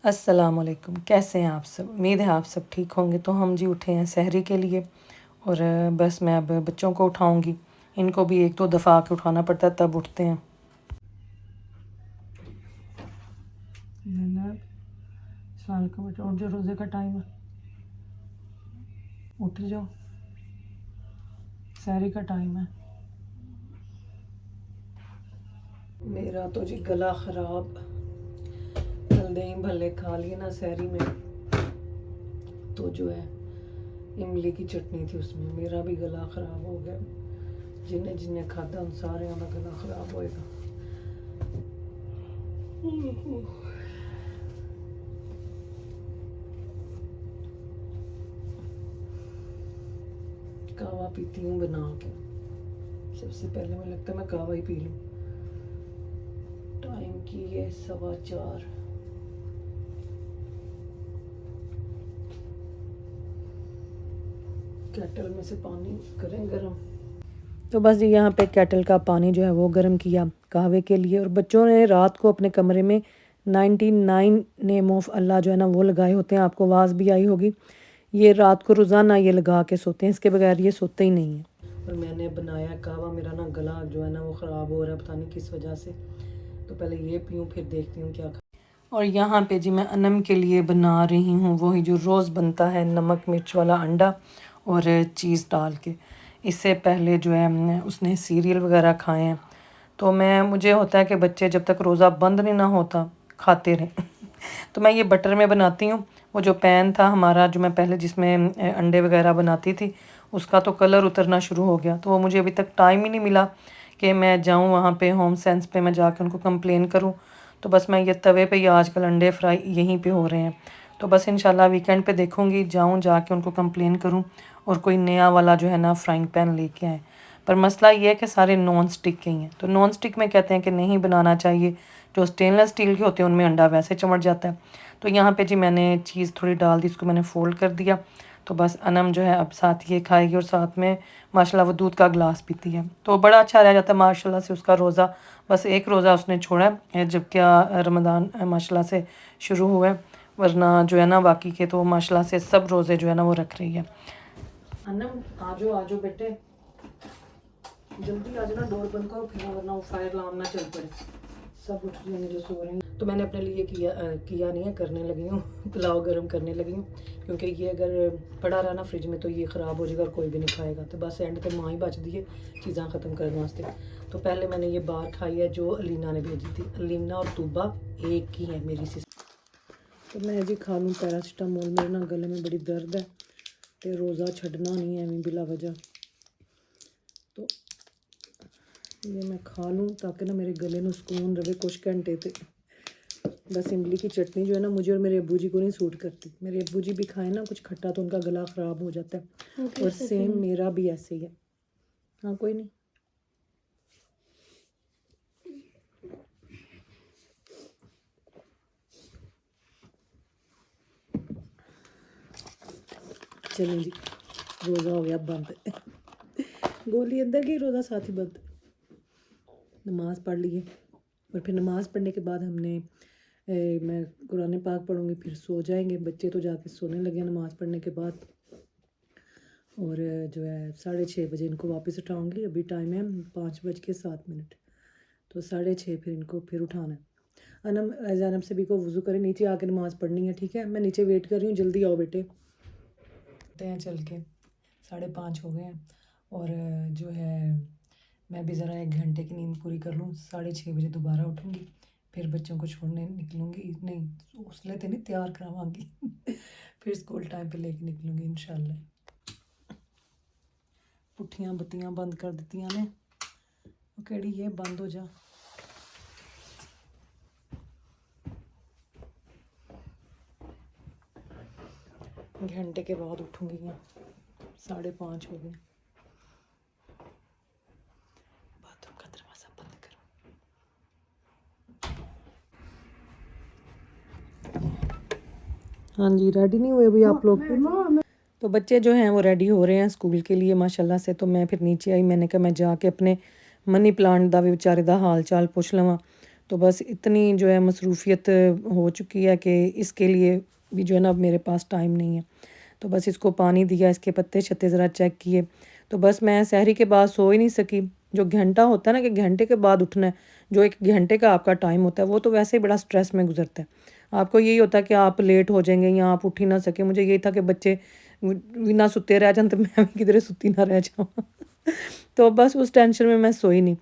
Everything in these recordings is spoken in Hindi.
अस्सलामुअलैकुम, कैसे हैं आप सब? उम्मीद है आप सब ठीक होंगे। तो हम जी उठे हैं सहरी के लिए और बस मैं अब बच्चों को उठाऊंगी। इनको भी एक दो दफ़ा आके उठाना पड़ता है तब उठते हैं। बेटा उठ जाओ, रोज़े का टाइम है, उठ जाओ, सहरी का टाइम है। मेरा तो जी गला ख़राब, कल दही भल्ले खा लिए ना सहरी में, तो जो है इमली की चटनी थी उसमें मेरा भी गला ख़राब हो गया। जिन्हें जिन्हें खादा उन सारे का गला ख़राब होएगा। कावा पीती हूँ बना के, सबसे पहले मुझे लगता है मैं कावा ही पी लूँ। टाइम की है 4:15। केटल में से पानी करें गरम। तो बस जी यहाँ पे केटल का पानी जो है वो गर्म किया कहवे के लिए। और बच्चों ने रात को अपने कमरे में 99 नेम ऑफ अल्लाह जो है ना वो लगाए होते हैं। आपको आवाज़ भी आई होगी। ये रात को रोज़ाना ये लगा के सोते हैं, इसके बगैर ये सोते ही नहीं है। और मैंने बनाया कहवा, मेरा ना गला जो है ना वो ख़राब हो रहा है, पता नहीं किस वजह से। तो पहले ये पीऊँ फिर देखती हूँ क्या। और यहाँ पे जी मैं अनम के लिए बना रही हूँ वही जो रोज़ बनता है, नमक मिर्च वाला अंडा और चीज़ डाल के। इससे पहले जो है उसने सीरियल वगैरह खाए हैं। तो मुझे होता है कि बच्चे जब तक रोज़ा बंद नहीं ना होता खाते रहें। तो मैं ये बटर में बनाती हूँ। वो जो पैन था हमारा जो मैं पहले जिसमें अंडे वगैरह बनाती थी, उसका तो कलर उतरना शुरू हो गया। तो वो मुझे अभी तक टाइम ही नहीं मिला कि मैं जाऊँ वहाँ पे होम सेंस पे मैं जाकर उनको कंप्लेन करूँ। तो बस मैं ये तवे पे ही आजकल अंडे फ्राई यहीं पे हो रहे हैं। तो बस इंशाल्लाह वीकेंड पे देखूँगी, जाऊँ जाके उनको कंप्लेन करूँ और कोई नया वाला जो है ना फ्राइंग पैन लेके आए। पर मसला ये है कि सारे नॉन स्टिक के ही हैं। तो नॉन स्टिक में कहते हैं कि नहीं बनाना चाहिए, जो स्टेनलेस स्टील के होते हैं उनमें अंडा वैसे चमट जाता है। तो यहाँ पे जी मैंने चीज़ थोड़ी डाल दी, इसको मैंने फ़ोल्ड कर दिया। तो बस अनम जो है अब साथ ये खाएगी और साथ में माशाल्लाह वो दूध का गिलास पीती है। तो बड़ा अच्छा रह जाता है माशाल्लाह से उसका रोज़ा। बस एक रोज़ा उसने छोड़ा है जब क्या रमज़ान माशाल्लाह से शुरू हुआ है, वरना जो है ना बाकी के तो माशाल्लाह से सब रोज़े जो है ना वो रख रही है। अनम आ जाओ बेटे, जल्दी आ जाना, डोर बंद करो फिर वरना वो फायर अलार्म ना चल पड़े, सब उठ जाएंगे जो सो रहे हैं। तो मैंने अपने लिए किया नहीं है, करने लगी हूँ पुलाव गर्म करने लगी हूँ। क्योंकि ये अगर पड़ा रहा ना फ्रिज में तो ये ख़राब हो जाएगा और कोई भी नहीं खाएगा। तो बस एंड तक माँ ही बच दी है चीज़ां ख़त्म करने वास्ते। तो पहले मैंने ये बार खाई है जो अलीना ने भेजी थी। अलीना और तूबा एक ही है मेरी सिस्टर। तो मैं जी खा लूँ पैरासीटामोल, मेरे ना गले में बड़ी दर्द है तो रोज़ा छड़ना नहीं है मैं बिला वजह। तो ये मैं खा लूँ ताकि ना मेरे गले में सुकून रहे कुछ घंटे ते। बस इमली की चटनी जो है ना मुझे और मेरे अब्बू जी को नहीं सूट करती। मेरे अब्बू जी भी खाएं ना कुछ खट्टा तो उनका गला ख़राब हो जाता है। और सेम मेरा भी ऐसे ही है। हाँ कोई नहीं, चलिए जी रोज़ा हो गया बंद। गोली अंदर की, रोज़ा साथ ही बंद। नमाज़ पढ़ लिए और फिर नमाज़ पढ़ने के बाद मैं कुरान पाक पढ़ूँगी, फिर सो जाएंगे बच्चे। तो जाके सोने लगे नमाज़ पढ़ने के बाद। और जो है 6:30 बजे इनको वापस उठाऊँगी। अभी टाइम है 5:07। तो 6:30 फिर इनको फिर उठाना है। अनम जैनब से भी को वज़ू करे, नीचे आके नमाज़ पढ़नी है, ठीक है। मैं नीचे वेट कर रही हूँ, जल्दी आओ बेटे। हैं चल के 5:30 हो गए हैं। और जो है मैं भी ज़रा 1 घंटे की नींद पूरी कर लूँ, 6:30 बजे दोबारा उठूँगी, फिर बच्चों को छोड़ने निकलूँगी। नहीं उसले तो नहीं तैयार करावांगी फिर स्कूल टाइम पे लेके निकलूँगी इंशाल्लाह। पुट्ठियाँ बत्तियाँ बंद कर दित्तियां ने, केड़ी ये बंद हो जा। घंटे के बाद उठूँगी। 5:30 हो गए। बाथरूम का दरवाज़ा बंद करो। हाँ जी रेडी नहीं हुए अभी आप लोग? तो बच्चे जो हैं वो रेडी हो रहे हैं स्कूल के लिए माशाल्लाह से। तो मैं फिर नीचे आई, मैंने कहा मैं जाके अपने मनी प्लांट का भी बेचारे का हाल चाल पुछ लवां तो बस इतनी जो है मसरूफ़ियत हो चुकी है कि इसके लिए भी जो है ना अब मेरे पास टाइम नहीं है। तो बस इसको पानी दिया, इसके पत्ते शत्ते ज़रा चेक किए। तो बस मैं सहरी के बाद सो ही नहीं सकी। जो घंटा होता है ना कि घंटे के बाद उठना है, जो 1 घंटे का आपका टाइम होता है वो तो वैसे ही बड़ा स्ट्रेस में गुज़रता है। आपको यही होता है कि आप लेट हो जाएँगे या आप उठ ही ना सकें। मुझे यही था कि बच्चे भी ना सुत्ते रह जान तो मैं भी किधरे सुत्ती ना रह जाऊँ। तो बस उस टेंशन में मैं सोई नहीं।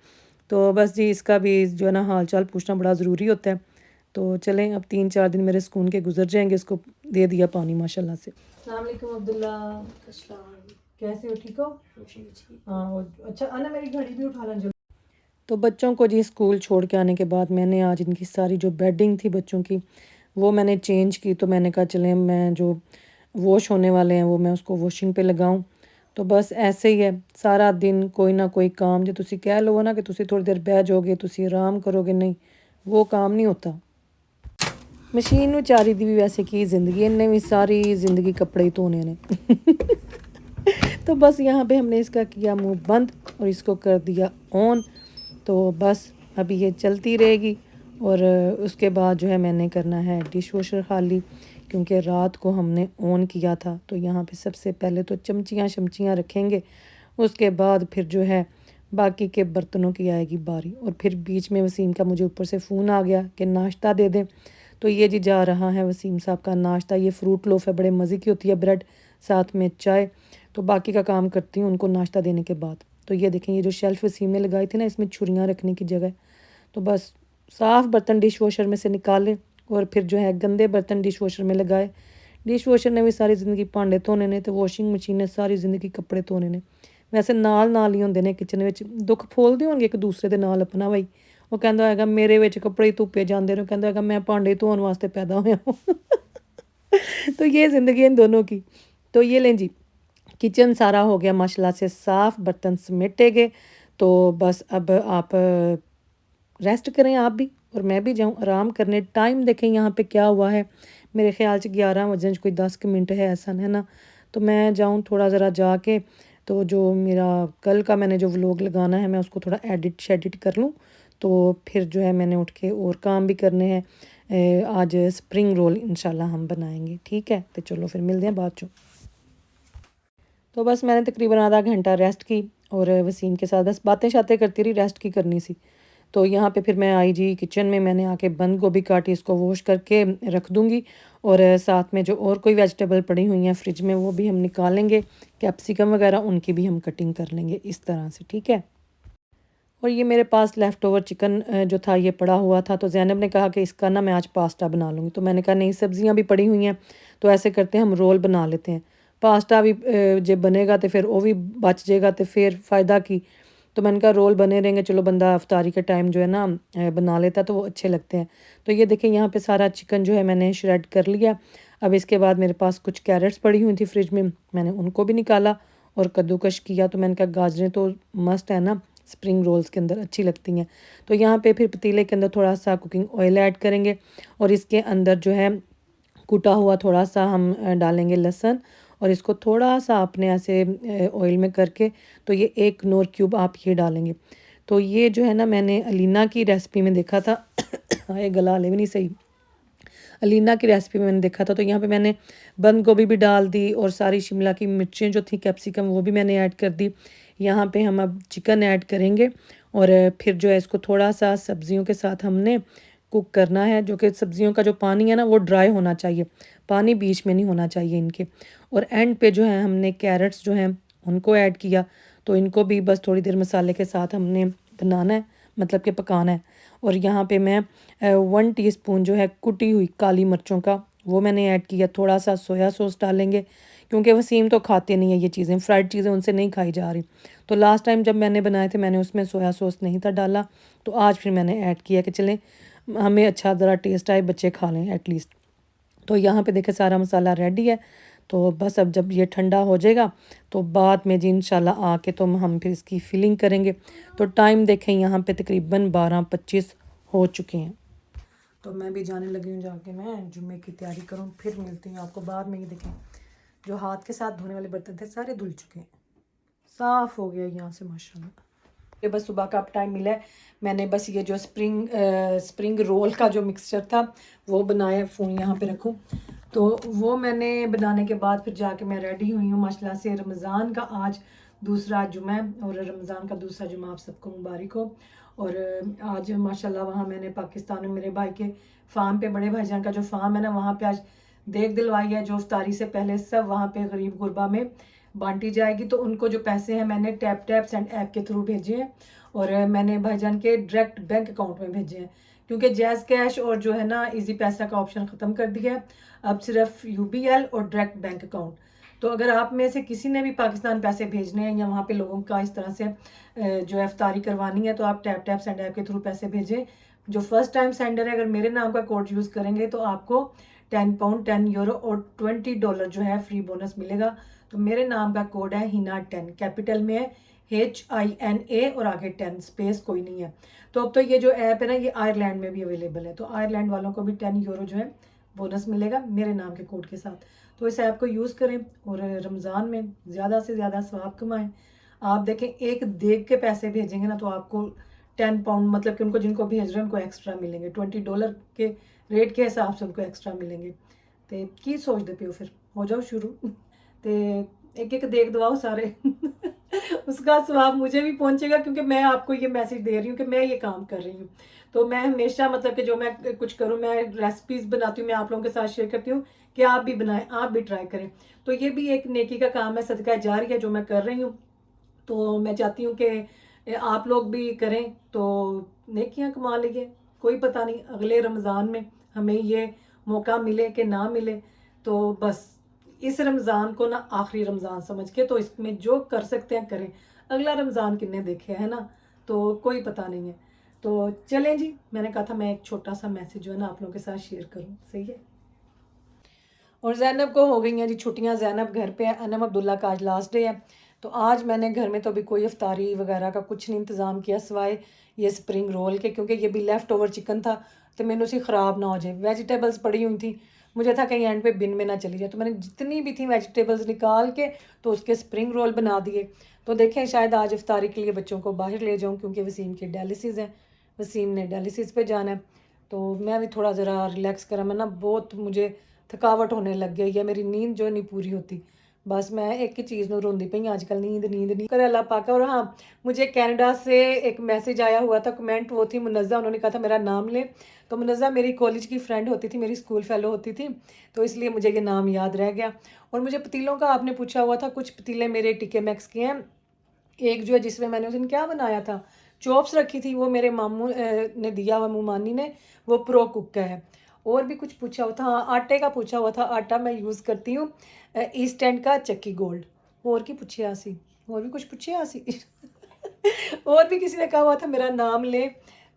तो बस जी इसका भी जो है ना हाल-चाल पूछना बड़ा ज़रूरी होता है। तो चलें अब 3-4 दिन मेरे सुकून के गुज़र जाएँगे, इसको दे दिया पानी माशाल्लाह से। अस्सलाम वालेकुम अब्दुल्ला, कैसे हो, ठीक हो? हाँ, और अच्छा आना मेरी घड़ी भी उठा लें जल्दी। तो बच्चों को जी स्कूल छोड़ के आने के बाद मैंने आज इनकी सारी जो बेडिंग थी बच्चों की, वो मैंने चेंज की। तो मैंने कहा चलें मैं जो वॉश होने वाले हैं वो मैं उसको वॉशिंग पे लगाऊँ। तो बस ऐसे ही है, सारा दिन कोई ना कोई काम जो तुसी कह लो ना कि तुसी थोड़ी देर बह जाओगे, तुसी आराम करोगे, नहीं, वो काम नहीं होता। मशीन ਨੂੰ ਚਾਰੀ ਦੀ ਵੀ वैसे की ज़िंदगी इनने भी सारी ज़िंदगी कपड़े ही धोने ने। तो बस यहाँ पे हमने इसका किया मुंह बंद और इसको कर दिया ऑन। तो बस अभी ये चलती रहेगी और उसके बाद जो है मैंने करना है डिश वॉशर खाली, क्योंकि रात को हमने ऑन किया था। तो यहाँ पे सबसे पहले तो चमचियाँ शमचियाँ रखेंगे, उसके बाद फिर जो है बाकी के बर्तनों की आएगी बारी। और फिर बीच में वसीम का मुझे ऊपर से फ़ोन आ गया कि नाश्ता दे दें। तो ये जी जा रहा है वसीम साहब का नाश्ता। ये फ्रूट लोफ है, बड़े मज़े की होती है, ब्रेड साथ में चाय। तो बाकी का काम करती हूँ उनको नाश्ता देने के बाद। तो ये देखें, ये जो शेल्फ़ वसीम ने लगाई थी ना, इसमें छुरियाँ रखने की जगह। तो बस साफ़ बर्तन डिश वॉशर में से निकाले और फिर जो है गंदे बर्तन डिश वॉशर में लगाए। डिश वॉशर ने भी सारी ज़िंदगी भांडे धोने ने, तो वॉशिंग मशीन ने सारी ज़िंदगी कपड़े धोने ने। वैसे नाल ही होंदे ने किचन विच, दुख फोलदे होणगे एक दूसरे दे नाल अपना बई। ਉਹ ਕਹਿੰਦਾ ਹੋਏਗਾ ਮੇਰੇ ਵਿੱਚ ਕੱਪੜੇ ਹੀ ਧੁੱਪੇ ਜਾਂਦੇ ਨੇ, ਕਹਿੰਦਾ होगा मैं भांडे धोने वास्ते पैदा होया हूँ। तो ये ज़िंदगी इन दोनों की। तो ये लें जी, किचन सारा हो गया माशाल्लाह से साफ़, बर्तन समेटे गए। तो बस अब आप रेस्ट करें आप भी और मैं भी जाऊँ आराम करने। टाइम देखें यहाँ पे क्या हुआ है, मेरे ख़्याल से 11 बजन कोई 10 मिनट है, ऐसा है ना। तो मैं जाऊँ थोड़ा ज़रा जाके, तो जो मेरा कल का मैंने जो व्लॉग लगाना है मैं उसको थोड़ा एडिट शेडिट कर लूँ। तो फिर जो है मैंने उठ के और काम भी करने हैं। आज स्प्रिंग रोल इंशाल्लाह हम बनाएंगे, ठीक है। तो चलो फिर मिलते हैं बाद चो। तो बस मैंने तकरीबन आधा घंटा रेस्ट की और वसीम के साथ बस बातें शातें करती रही, रेस्ट की करनी सी। तो यहाँ पे फिर मैं आई जी किचन में, मैंने आके बंद गोभी काटी, इसको वॉश करके रख दूँगी। और साथ में जो और कोई वेजिटेबल पड़ी हुई हैं फ्रिज में वो भी हम निकालेंगे, कैप्सिकम वगैरह उनकी भी हम कटिंग कर लेंगे इस तरह से, ठीक है। और ये मेरे पास लेफ़्ट ओवर चिकन जो था ये पड़ा हुआ था। तो ज़ैनब ने कहा कि इसका ना मैं आज पास्ता बना लूँगी। तो मैंने कहा नहीं, सब्जियां भी पड़ी हुई हैं, तो ऐसे करते हैं हम रोल बना लेते हैं। पास्ता भी जे बनेगा तो फिर वो भी बच जाएगा, तो फिर फ़ायदा की। तो मैंने कहा रोल बने रहेंगे, चलो बंदा इफ्तारी के टाइम जो है ना बना लेता तो वो अच्छे लगते हैं। तो ये देखें यहाँ पे सारा चिकन जो है मैंने श्रेड कर लिया। अब इसके बाद मेरे पास कुछ कैरेट्स पड़ी हुई थी फ्रिज में, मैंने उनको भी निकाला और कद्दूकश किया। तो मैंने कहा गाजरें तो मस्ट है ना, स्प्रिंग रोल्स के अंदर अच्छी लगती हैं। तो यहाँ पे फिर पतीले के अंदर थोड़ा सा कुकिंग ऑयल ऐड करेंगे और इसके अंदर जो है कूटा हुआ थोड़ा सा हम डालेंगे लहसुन, और इसको थोड़ा सा आपने ऐसे ऑयल में करके, तो ये 1 नोर क्यूब आप ये डालेंगे। तो ये जो है ना मैंने अलीना की रेसिपी में देखा था। ये गला ले भी नहीं सही। अलीना की रेसिपी में मैंने देखा था। तो यहाँ पे मैंने बंद गोभी भी डाल दी और सारी शिमला की मिर्चें जो थी, कैप्सिकम, वो भी मैंने ऐड कर दी। यहाँ पे हम अब चिकन ऐड करेंगे और फिर जो है इसको थोड़ा सा सब्जियों के साथ हमने कुक करना है। जो कि सब्जियों का जो पानी है ना वो ड्राई होना चाहिए, पानी बीच में नहीं होना चाहिए इनके। और एंड पे जो है हमने कैरेट्स जो हैं उनको ऐड किया। तो इनको भी बस थोड़ी देर मसाले के साथ हमने बनाना है, मतलब कि पकाना है। और यहाँ पे मैं 1 टीस्पून जो है कुटी हुई काली मिर्चों का वो मैंने ऐड किया। थोड़ा सा सोया सॉस डालेंगे, क्योंकि वसीम तो खाते नहीं है ये चीज़ें, फ्राइड चीज़ें उनसे नहीं खाई जा रही। तो लास्ट टाइम जब मैंने बनाए थे मैंने उसमें सोया सॉस नहीं था डाला, तो आज फिर मैंने ऐड किया कि चलें हमें अच्छा ज़रा टेस्ट आए, बच्चे खा लें एटलीस्ट। तो यहाँ पे देखें सारा मसाला रेडी है। तो बस अब जब ये ठंडा हो जाएगा तो बाद में जी इंशाल्लाह आके तो हम फिर इसकी फिलिंग करेंगे। तो टाइम देखें यहाँ पे तकरीबन 12:25 हो चुके हैं। तो मैं भी जाने लगी हूँ, जाके मैं जुम्मे की तैयारी करूँ, फिर मिलती हूँ आपको बाद में। ये देखें जो हाथ के साथ धोने वाले बर्तन थे सारे धुल चुके हैं, साफ़ हो गया यहाँ से माशाल्लाह। ये बस सुबह का अब टाइम मिला है, मैंने बस ये जो स्प्रिंग रोल का जो मिक्सचर था वो बनाया। फ़ोन यहाँ पे रखूँ, तो वो मैंने बनाने के बाद फिर जाके मैं रेडी हुई हूँ माशाल्लाह से। रमज़ान का आज दूसरा जुमा है और रमज़ान का दूसरा जुमा आप सबको मुबारक हो। और आज माशाल्लाह वहाँ मैंने पाकिस्तान में मेरे भाई के फार्म पे, बड़े भाईजान का जो फार्म है ना, वहाँ पे आज देख दिलवाई है जो इफ्तारी से पहले सब वहाँ पे गरीब गुरबा में बांटी जाएगी। तो उनको जो पैसे हैं मैंने टैप सेंड ऐप के थ्रू भेजे हैं और मैंने भाईजान के डायरेक्ट बैंक अकाउंट में भेजे हैं, क्योंकि जैज़ कैश और जो है ना इजी पैसा का ऑप्शन ख़त्म कर दिया है। अब सिर्फ UBL और डायरेक्ट बैंक अकाउंट। तो अगर आप में से किसी ने भी पाकिस्तान पैसे भेजने हैं या वहाँ पे लोगों का इस तरह से जो इफ्तारी करवानी है, तो आप टैप सेंड ऐप के थ्रू पैसे भेजें। जो फर्स्ट टाइम सेंडर है, अगर मेरे नाम का कोड यूज़ करेंगे तो आपको 10 पाउंड 10 यूरो और $20 जो है फ्री बोनस मिलेगा। तो मेरे नाम का कोड है HINA10, कैपिटल में है HINA और आगे 10, स्पेस कोई नहीं है। तो अब तो ये जो ऐप है ना ये आयरलैंड में भी अवेलेबल है, तो आयरलैंड वालों को भी 10 यूरो जो है बोनस मिलेगा मेरे नाम के कोड के साथ। तो इस ऐप को यूज़ करें और रमज़ान में ज़्यादा से ज़्यादा सवाब कमाएं। आप देखें एक देग के पैसे भेजेंगे ना तो आपको 10 पाउंड, मतलब कि उनको जिनको भेज रहे हैं उनको एक्स्ट्रा मिलेंगे, $20 के रेट के हिसाब से उनको एक्स्ट्रा मिलेंगे। तो की सोचते पे हो, फिर हो जाओ शुरू। तो एक एक देख दवाओ सारे उसका सवाब मुझे भी पहुंचेगा, क्योंकि मैं आपको ये मैसेज दे रही हूँ कि मैं ये काम कर रही हूँ। तो मैं हमेशा मतलब कि जो मैं कुछ करूँ, मैं रेसिपीज़ बनाती हूँ, मैं आप लोगों के साथ शेयर करती हूँ कि आप भी बनाएं, आप भी ट्राई करें। तो ये भी एक नेकी का काम है, सदका जारिया जो मैं कर रही हूँ। तो मैं चाहती हूँ कि आप लोग भी करें तो नेकियां कमा लीजिए। कोई पता नहीं अगले रमज़ान में हमें ये मौका मिले कि ना मिले, तो बस इस रमज़ान को ना आखिरी रमज़ान समझ के तो इसमें जो कर सकते हैं करें। अगला रमज़ान कितने देखे है ना, तो कोई पता नहीं है। तो चलें जी, मैंने कहा था मैं एक छोटा सा मैसेज जो है ना आप लोगों के साथ शेयर करूँ, सही है। और ज़ैनब को हो गई हैं जी छुट्टियाँ, ज़ैनब घर पे है। अनम अब्दुल्ला का आज लास्ट डे है। तो आज मैंने घर में तो अभी कोई इफ्तारी वगैरह का कुछ नहीं इंतज़ाम किया सिवाय ये स्प्रिंग रोल के, क्योंकि ये भी लेफ़्ट ओवर चिकन था तो मैंने उसे ख़राब ना हो जाए। वेजिटेबल्स पड़ी हुई थी, मुझे था कहीं एंड पे बिन में ना चली जाए, तो मैंने जितनी भी थी वेजिटेबल्स निकाल के तो उसके स्प्रिंग रोल बना दिए। तो देखें शायद आज इफ्तारी के लिए बच्चों को बाहर ले जाऊँ, क्योंकि वसीम की डायलिसिस है, वसीम ने डायलिसिस पे जाना है। तो मैं भी थोड़ा ज़रा रिलैक्स करा, मैं ना बहुत मुझे थकावट होने लग गई है, मेरी नींद जो नहीं पूरी होती। बस मैं एक ही चीज़ में रोंदी पई आजकल, नींद नींद नहीं कर अल्लाह पाक। और हाँ, मुझे कनाडा से एक मैसेज आया हुआ था, कमेंट, वो थी मुनज़्ज़ा, उन्होंने कहा था मेरा नाम ले। तो मुनज़्ज़ा मेरी कॉलेज की फ्रेंड होती थी, मेरी स्कूल फेलो होती थी, तो इसलिए मुझे ये नाम याद रह गया। और मुझे पतीलों का आपने पूछा हुआ था, कुछ पतीले मेरे टिके मैक्स के हैं। एक जो है जिसमें मैंने उस दिन क्या बनाया था, चॉप्स रखी थी, वो मेरे मामू ने दिया हुआ, मुमानी ने, वो प्रो कुक का है। और भी कुछ पूछा हुआ था, हाँ आटे का पूछा हुआ था, आटा मैं यूज़ करती हूँ ईस्ट एंड का चक्की गोल्ड। और की पूछे आसी, और भी कुछ पूछे आसी और भी किसी ने कहा हुआ था मेरा नाम ले।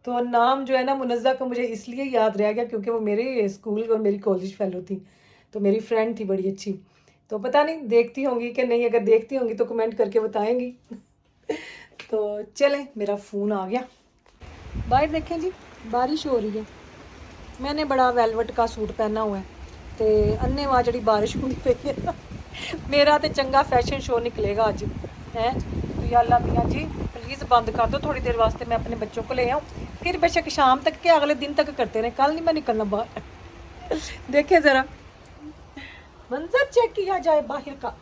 तो नाम जो है ना मुनज़्ज़ा का मुझे इसलिए याद रह गया क्योंकि वो मेरे स्कूल और मेरी कॉलेज फेलो थी, तो मेरी फ्रेंड थी बड़ी अच्छी। तो पता नहीं देखती होंगी कि नहीं, अगर देखती होंगी तो कमेंट करके बताएंगी। तो चलें, मेरा फ़ोन आ गया। बाहर देखें जी, बारिश हो रही है। मैंने बड़ा वेलवेट का सूट पहना हुआ है, तो अन्ने वहाँ जी बारिश होनी पई है। मेरा तो चंगा फैशन शो निकलेगा अज है। तो या अल्लाह मियाँ जी प्लीज़ बंद कर दो थोड़ी देर वास्ते, मैं अपने बच्चों को ले आऊँ, फिर बेशक शाम तक के अगले दिन तक करते रहे, कल नहीं मैं निकलना बाहर। देखे ज़रा मंजर चेक किया जाए बाहर का।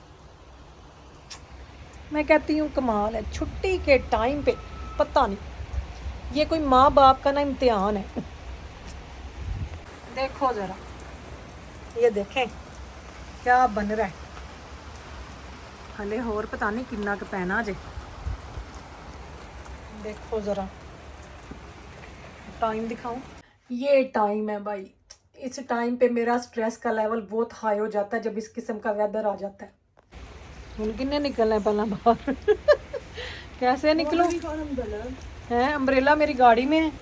मैं कहती हूँ कमाल है, छुट्टी के टाइम पे पता नहीं ये कोई माँ बाप का ना इम्तिहान है। देखो ज़रा, ये देखें क्या बन रहा है, हले होर पता नहीं कितना क पैना जे। देखो ज़रा टाइम दिखाऊं, ये टाइम है भाई, इस टाइम पे मेरा स्ट्रेस का लेवल बहुत हाई हो जाता है जब इस किस्म का वेदर आ जाता है। हुन किन्ने निकलना है पहला बाहर कैसे निकलो है, अम्ब्रेला मेरी गाड़ी में है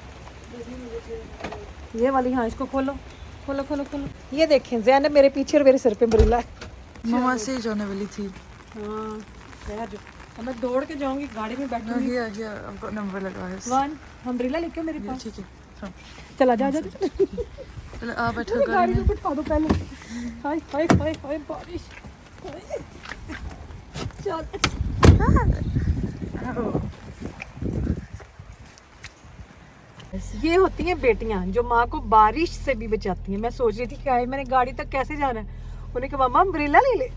ये वाली। हाँ इसको खोलो खोलो खोलो खोलो। ये देखें ज़ैनब मेरे पीछे और मेरे सर पे अम्ब्रेला है। मम्मा से ही जाने वाली थी। हाँ अब मैं दौड़ के जाऊंगी, गाड़ी में बैठूंगी। आपको नंबर लगा है। वन अम्ब्रेला लेके मेरे पास। ठीक है चला जा जा चलो आ बैठो गाड़ी में बिठा दो पहले। हाय हाय हाय हाय बारिश। चल ये होती हैं बेटियां जो माँ को बारिश से भी बचाती हैं। मैं सोच रही थी कि मैंने गाड़ी तक कैसे जाना है, उन्हें कहा मामा अम्ब्रेला ले ले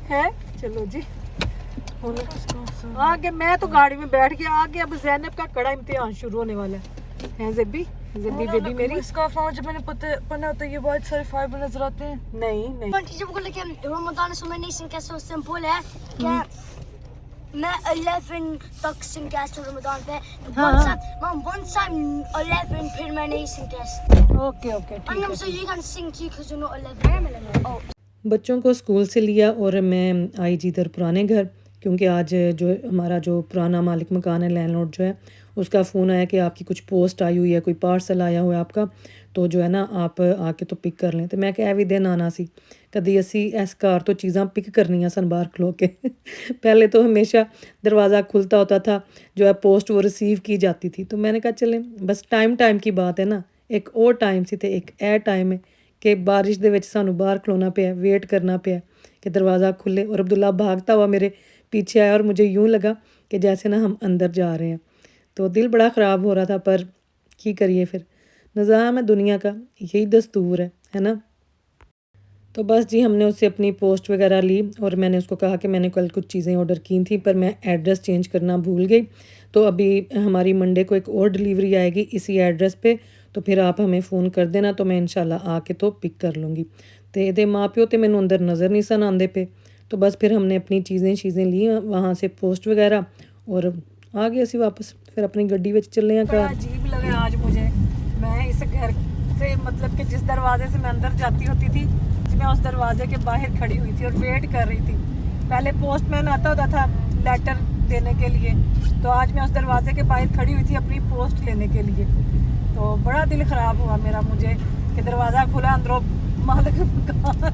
है। चलो जी आगे मैं तो गाड़ी में बैठ गया, आगे अब ज़ैनब का कड़ा इम्तिहान शुरू होने वाला है। ज़ब्बी बेबी मेरी स्कार्फ मामा जब मैंने पहना होता है ये बहुत सारे फाइबर नजर आते हैं। नहीं टीचर बोला कि रमजान में नहीं सिंह कैसे सिंपल है क्या मैं 11 तक सिंह कैसे रमजान पे once I'm 11 फिर मैं नहीं सिंह कैसे okay and I'm so you can sing too because you're not 11 oh बच्चों को स्कूल से लिया और मैं आई जी इधर पुराने घर, क्योंकि आज जो हमारा जो पुराना मालिक मकान है लैंडलॉर्ड जो है उसका फ़ोन आया कि आपकी कुछ पोस्ट आई हुई है, कोई पार्सल आया हुआ है आपका, तो जो है ना आप आके तो पिक कर लें। तो मैं कह भी दिन आना सी कदी असी इस घर तो चीज़ां पिक करनियां सन बाहर खलो के पहले तो हमेशा दरवाज़ा खुलता होता था, जो है पोस्ट वो रिसीव की जाती थी। तो मैंने कहा चलें बस टाइम की बात है ना, एक और टाइम सी ते एक ए टाइम है कि बारिश दे विच सानू बाहर खलोना पिया, वेट करना पिया कि दरवाज़ा खुले, और अब्दुल्ला भागता हुआ मेरे पीछे आया और मुझे यूँ लगा कि जैसे ना हम अंदर जा रहे हैं। तो दिल बड़ा ख़राब हो रहा था, पर की करिए फिर, निज़ाम है दुनिया का, यही दस्तूर है ना। तो बस जी हमने उससे अपनी पोस्ट वगैरह ली और मैंने उसको कहा कि मैंने कल कुछ चीज़ें ऑर्डर की थी पर मैं एड्रेस चेंज करना भूल गई, तो अभी हमारी मंडे को एक और डिलीवरी आएगी इसी एड्रेस पे, तो फिर आप हमें फ़ोन कर देना तो मैं इंशाल्लाह आके तो पिक कर लूँगी। तो ये माँ प्यो तो मैंने अंदर नज़र नहीं सन आंदे पे, तो बस फिर हमने अपनी चीज़ें ली वहाँ से पोस्ट वगैरह और आ गए असी वापस फिर अपनी गड्डी में चले हैं। बड़ा अजीब लगा आज मुझे, मैं इस घर से मतलब कि जिस दरवाजे से मैं अंदर जाती होती थी मैं उस दरवाजे के बाहर खड़ी हुई थी और वेट कर रही थी। पहले पोस्टमैन आता होता था लेटर देने के लिए, तो आज मैं उस दरवाजे के बाहर खड़ी हुई थी अपनी पोस्ट लेने के लिए। तो बड़ा दिल ख़राब हुआ मेरा मुझे कि दरवाज़ा खुला, अंदरों मालिक मकान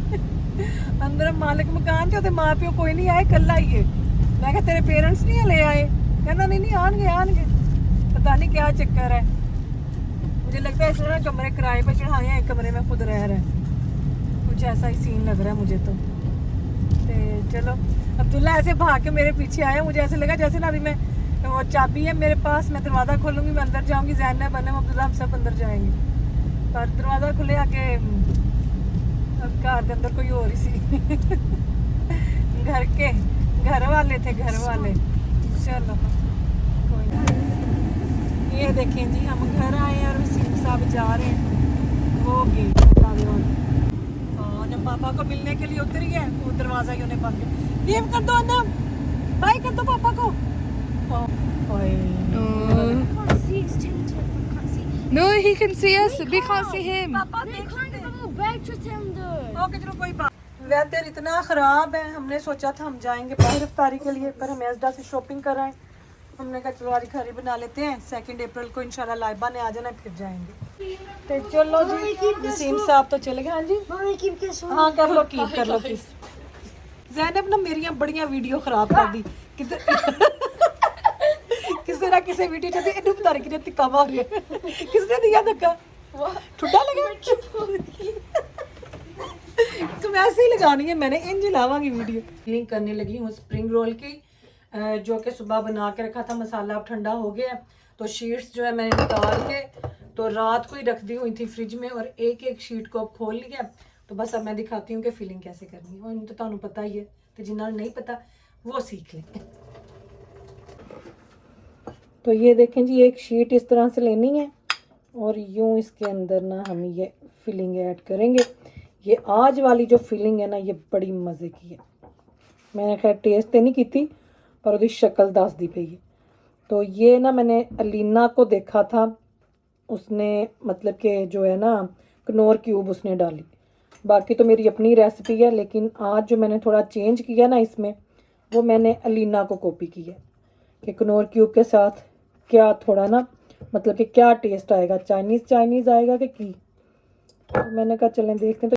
अंदर मालिक मकान थे, माँ प्यो कोई नहीं आए, कल आइए। मैं कहा तेरे पेरेंट्स नहीं ले आए? कहना नहीं आनगे, पता नहीं क्या चक्कर है। मुझे लगता है इसलिए कमरे किराए पर चढ़ाए हैं, एक कमरे में खुद रह रहे हैं, कुछ ऐसा ही सीन लग रहा है मुझे तो चलो अब्दुल्ला ऐसे भाग के मेरे पीछे आया, मुझे ऐसे लगा जैसे ना अभी मैं वो चाबी है मेरे पास, मैं दरवाज़ा खोलूँगी, मैं अंदर जाऊँगी, ज़ैनब बने अब्दुल्ला हम सब अंदर जाएंगे, पर दरवाज़ा खुले आके घर के अंदर कोई और ही सी घर वाले थे घर वाले। चलो कोई नहीं, ये देखें जी हम घर आए हैं और वसीम साहब जा रहे हैं वो गेट बता दो, जब पापा को मिलने के लिए उतरी है वो दरवाजा ही उन्हें बंद कर, कर दो ना, बाय कर दो पापा को। No, he can see us. We can't see him. पापा देख सकते हैं। ओके चलो कोई बात। वेदर इतना ख़राब है, हमने सोचा था हम जाएंगे बाहर इफ्तारी के लिए, पर हम एसडा से शॉपिंग कर आए। हमने कहा चलो आज खरी बना लेते हैं, 2 अप्रैल को इंशाल्लाह लाइबा ने आ जाना, फिर जाएंगे। तो चलो जी वसीम साहब तो चले गए। हाँ जी हाँ कर लो कीप। ज़ैनब ना मेरिया बड़िया वीडियो खराब कर दी किसी ना किसी वीडियो च इन्हू पता नहीं कि तिक्का मार रही है, किसने दिया धक्का, ठुड्डा लगा तुम ऐसे ही लगानी है, मैंने इंज लावांगी वीडियो। क्लीन करने लगी हूँ स्प्रिंग रोल की, जो कि सुबह बना के रखा था, मसाला अब ठंडा हो गया, तो शीट्स जो है मैंने निकाल के तो रात को ही रख दी हुई थी फ्रिज में, और एक शीट को अब खोल लिया। तो बस अब मैं दिखाती हूँ कि फिलिंग कैसे करनी है, और तो तुहानू पता ही है, तो जिन्होंने नहीं पता वो सीख लें। तो ये देखें जी एक शीट इस तरह से लेनी है और यूँ इसके अंदर ना हम ये फिलिंग ऐड करेंगे। ये आज वाली जो फिलिंग है ना ये बड़ी मज़े की है, मैंने खैर टेस्ट तो नहीं की थी पर उसकी शक्ल दस दी पई है। तो ये ना मैंने अलीना को देखा था, उसने मतलब कि जो है ना कनौर क्यूब उसने डाली, बाकी तो मेरी अपनी रेसिपी है, लेकिन आज जो मैंने थोड़ा चेंज किया ना इसमें, वो मैंने अलीना को कॉपी की है कि कनौर क्यूब के साथ क्या थोड़ा ना मतलब कि क्या टेस्ट आएगा, चाइनीज़ आएगा कि तो मैंने कहा चलें देखते हैं।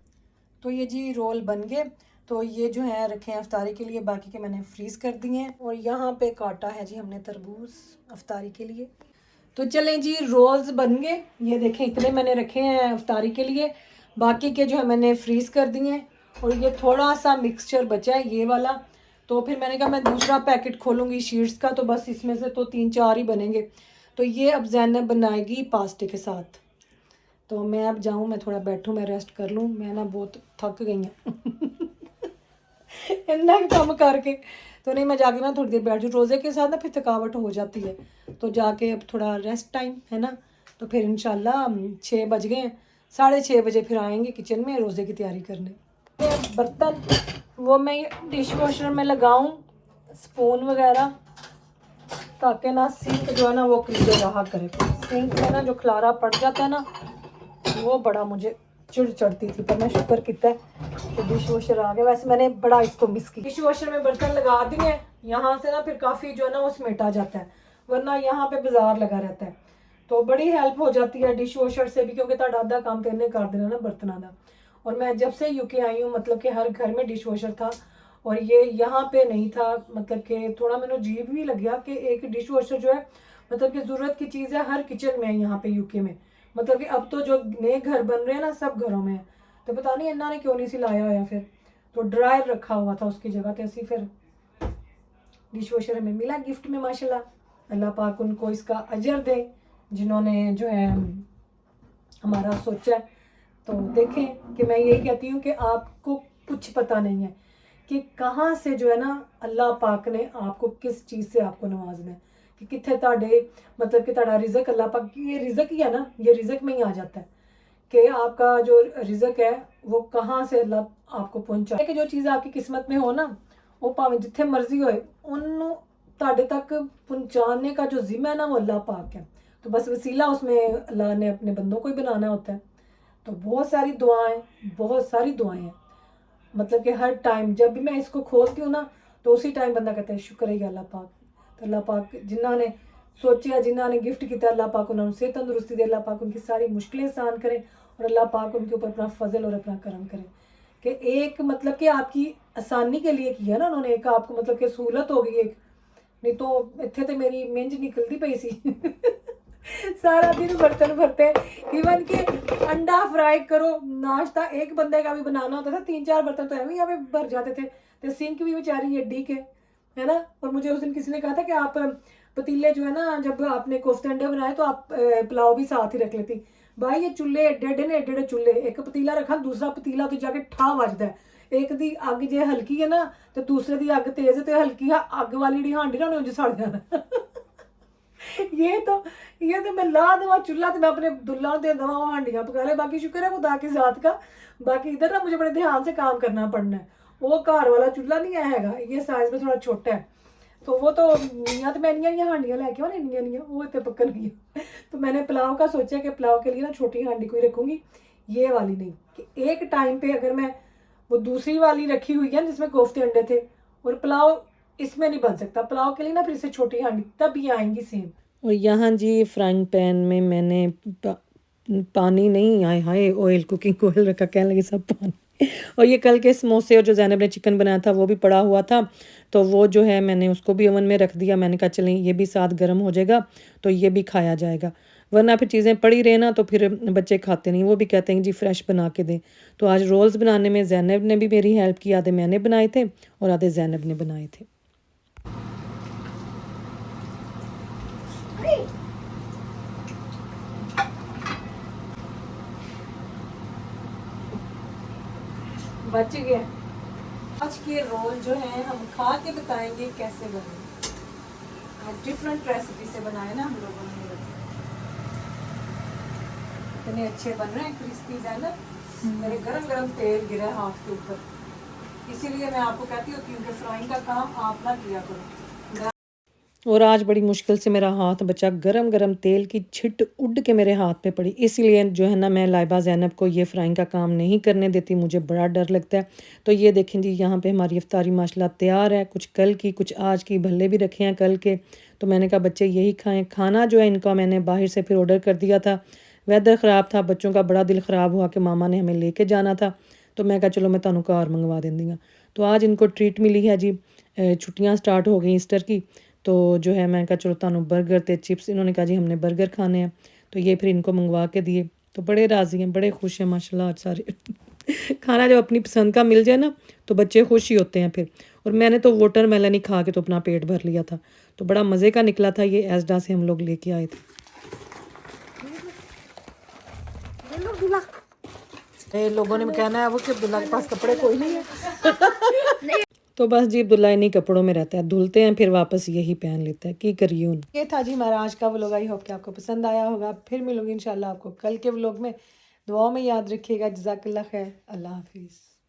तो ये जी रोल बन गए, तो ये जो है रखे हैं अफ्तारी के लिए, बाकी के मैंने फ्रीज़ कर दिए हैं, और यहाँ पे काटा है जी हमने तरबूज अफ्तारी के लिए। तो चलें जी रोल्स बन गए, ये देखें इतने मैंने रखे हैं अफ्तारी के लिए, बाकी के जो है मैंने फ्रीज़ कर दिए हैं, और ये थोड़ा सा मिक्सचर बचा है ये वाला, तो फिर मैंने कहा मैं दूसरा पैकेट खोलूँगी शीट्स का, तो बस इसमें से तो 3-4 ही बनेंगे, तो ये अब ज़ैनब बनाएगी पास्ते के साथ। तो मैं अब जाऊँ, मैं थोड़ा बैठूँ, मैं रेस्ट कर लूँ, मैं ना बहुत थक गई हूँ इतना काम करके। तो नहीं, मैं जाके ना थोड़ी देर बैठ जाऊँ, रोज़े के साथ ना फिर थकावट हो जाती है। तो जाके अब थोड़ा रेस्ट टाइम है ना, तो फिर इंशाल्लाह 6 बज गए हैं, 6:30 बजे फिर आएंगे किचन में रोज़े की तैयारी करने। ये बर्तन वो मैं डिश वॉशर में लगाऊं, स्पून वगैरह, ताकि ना सिंक जो है ना वो क्लीन रहा करे। सिंक में ना जो खलारा पड़ जाता है ना, वो बड़ा मुझे चिड़ चढ़ती थी। पर मैं शुक्र किया है कि डिश वॉशर आ गया। वैसे मैंने बड़ा इसको मिस किया। डिश वॉशर में बर्तन लगा दिए, यहाँ से ना फिर काफ़ी जो है ना वो समेटा जाता है, वरना यहाँ पे बाजार लगा रहता है। तो बड़ी हेल्प हो जाती है डिश वॉशर से भी, क्योंकि तुहाडा आधा काम तो इन्हें कर देना ना बर्तनों का। और मैं जब से यूके आई हूँ, मतलब कि हर घर में डिश वॉशर था और ये यहाँ पे नहीं था। मतलब कि थोड़ा मैंने अजीब भी लग गया कि एक डिश वॉशर जो है, मतलब कि ज़रूरत की चीज़ है, हर किचन में है यहाँ पे यूके में। मतलब कि अब तो जो नए घर बन रहे हैं ना, सब घरों में है। तो पता नहीं इन्होंने क्यों नहीं सिलाया होया फिर। तो ड्रायर रखा हुआ था उसकी जगह, तो ऐसी फिर डिश वॉशर हमें मिला गिफ्ट में माशाल्लाह। अल्लाह पाक उनको इसका अजर दे जिन्होंने जो है हमारा सोचा है। तो देखें कि मैं यही कहती हूँ कि आपको कुछ पता नहीं है कि कहाँ से जो है ना अल्लाह पाक ने आपको किस चीज़ से आपको नवाजना है, कि कितने ताड़े मतलब कि ताड़ा रिज़क अल्लाह पाक, ये रिज़क ही है ना, ये रिज़क में ही आ जाता है कि आपका जो रिज़क है वो कहाँ से अल्लाह आपको पहुँचा। कि जो चीज़ आपकी किस्मत में हो ना, वो भावें जिथे मर्जी होए, उन्होंने ताड़े तक पहुँचाने का जो जिम्मा है ना वो अल्लाह पाक है। तो बस वसीला उसमें अल्लाह ने अपने बंदों को ही बनाना होता है। तो बहुत सारी दुआएं हैं। मतलब कि हर टाइम जब भी मैं इसको खोलती हूँ ना, तो उसी टाइम बंदा कहता है शुक्र है अल्लाह पाक। तो अल्लाह पाक जिन्होंने सोचा, जिन्होंने गिफ्ट किया, अल्लाह पाक उन्होंने सेहत तंदुरुस्ती दे, अल्लाह पाक उनकी सारी मुश्किलें आसान करे और अल्लाह पाक उनके ऊपर अपना फजल और अपना करम करे। कि एक मतलब कि आपकी आसानी के लिए किया ना उन्होंने, एक आपको मतलब कि सहूलत हो गई एक, नहीं तो इतने तो मेरी मेंज निकलती पई सी सारा दिन बर्तन भरते। इवन कि अंडा फ्राई करो, नाश्ता एक बंदे का भी बनाना होता था, 3-4 बर्तन तो ऐਵੇਂ यहाँ पे भर जाते थे। तो सिंक भी बेचारी एडी के है ना। और मुझे उस दिन किसी ने कहा था कि आप पतीले जो है ना, जब आपने कोफ्ते अंडे बनाए तो आप पुलाव भी साथ ही रख लेती। भाई ये चूल्हे एडे एडे ने, एडे एडे चूल्हे, एक पतीला रखा, दूसरा पतीला तो जाके ठा वजदा है। एक दी अग जे हल्की है ना, तो दूसरे दी अग तेज है, तो हल्की अग वाली जी हांडी ना उन्हें सड़ जाना ये तो मैं ला देवा चूल्हा, तो मैं अपने दुल्ला दे देवा वो हांडियाँ पका ले। बाकी शुक्र है खुदा की जात का। बाकी इधर ना मुझे बड़े ध्यान से काम करना पड़ना है। वो घर वाला चूल्हा नहीं आएगा, ये साइज में थोड़ा छोटा है। तो वो तो या तो मैं नहीं हांडियाँ लेके आना, नहीं वो इतने पक्कन नहीं है। तो मैंने पुलाव का सोचा कि पुलाव के लिए ना छोटी हांडी कोई रखूँगी, ये वाली नहीं। कि एक टाइम पे अगर मैं वो दूसरी वाली रखी हुई है जिसमें कोफ्ते अंडे थे, और पुलाव इसमें नहीं बन सकता, पुलाव के लिए ना फिर से छोटी हांडी तब ये आएंगी सेम। और यहाँ जी फ्राइंग पैन में मैंने पानी नहीं, आए हाय ऑयल, कुकिंग ऑयल रखा, कहने लगे सब पानी। और ये कल के समोसे और जो ज़ैनब ने चिकन बनाया था वो भी पड़ा हुआ था, तो वो जो है मैंने उसको भी ओवन में रख दिया। मैंने कहा चलें ये भी साथ गर्म हो जाएगा तो ये भी खाया जाएगा, वरना फिर चीज़ें पड़ी रहे ना तो फिर बच्चे खाते नहीं। वो भी कहते हैं जी फ्रेश बना के दें। तो आज रोल्स बनाने में ज़ैनब ने भी मेरी हेल्प की, आधे मैंने बनाए थे और आधे ज़ैनब ने बनाए थे। बच गया। आज के रोल जो है हम खा के बताएंगे कैसे बने। आज डिफरेंट रेसिपी से बनाए ना हम लोगों ने, इतने अच्छे बन रहे हैं, क्रिस्पी है। मेरे गरम गरम तेल गिरा है हाथ के ऊपर, इसीलिए मैं आपको कहती हूँ कि फ्राइंग का काम आप ना किया करो। और आज बड़ी मुश्किल से मेरा हाथ बचा, गरम गरम तेल की छिट उड़ के मेरे हाथ पे पड़ी। इसलिए जो है ना मैं लाइबा ज़ैनब को ये फ्राइंग का काम नहीं करने देती, मुझे बड़ा डर लगता है। तो ये देखें जी, यहाँ पे हमारी इफ्तारी माशाल्लाह तैयार है, कुछ कल की कुछ आज की, भल्ले भी रखे हैं कल के। तो मैंने कहा बच्चे यही खाएँ। खाना जो है इनका मैंने बाहर से फिर ऑर्डर कर दिया था, वेदर ख़राब था, बच्चों का बड़ा दिल ख़राब हुआ कि मामा ने हमें लेके जाना था। तो मैं कहा चलो मैं तुहानू घर मंगवा देंदी। तो आज इनको ट्रीट मिली है जी, छुट्टियाँ स्टार्ट हो गई ईस्टर की। तो जो है मैं कहा चलो तुहानू बर्गर ते चिप्स, इन्होंने कहा जी हमने बर्गर खाने हैं। तो ये फिर इनको मंगवा के दिए, तो बड़े राज़ी हैं, बड़े खुश हैं माशाल्लाह आज सारे खाना जब अपनी पसंद का मिल जाए ना तो बच्चे खुश ही होते हैं फिर। और मैंने तो वाटरमेलन ही खा के तो अपना पेट भर लिया था। तो बड़ा मज़े का निकला था ये एसडा से हम लोग लेके आए थे। लोगों ने कहना है वो कि अब्दुल्ला के पास कपड़े कोई नहीं है। तो बस जी अब्दुल्ला इन्हीं कपड़ों में रहता है, धुलते हैं फिर वापस यही पहन लेता है, की करिए उन। ये था जी हमारा आज का व्लॉग। आई होप कि आपको पसंद आया होगा। फिर मिलूंगी इंशाल्लाह आपको कल के व्लॉग में। दुआओं में याद रखिएगा। जज़ाकल्लाह खैर। अल्लाह हाफिज़।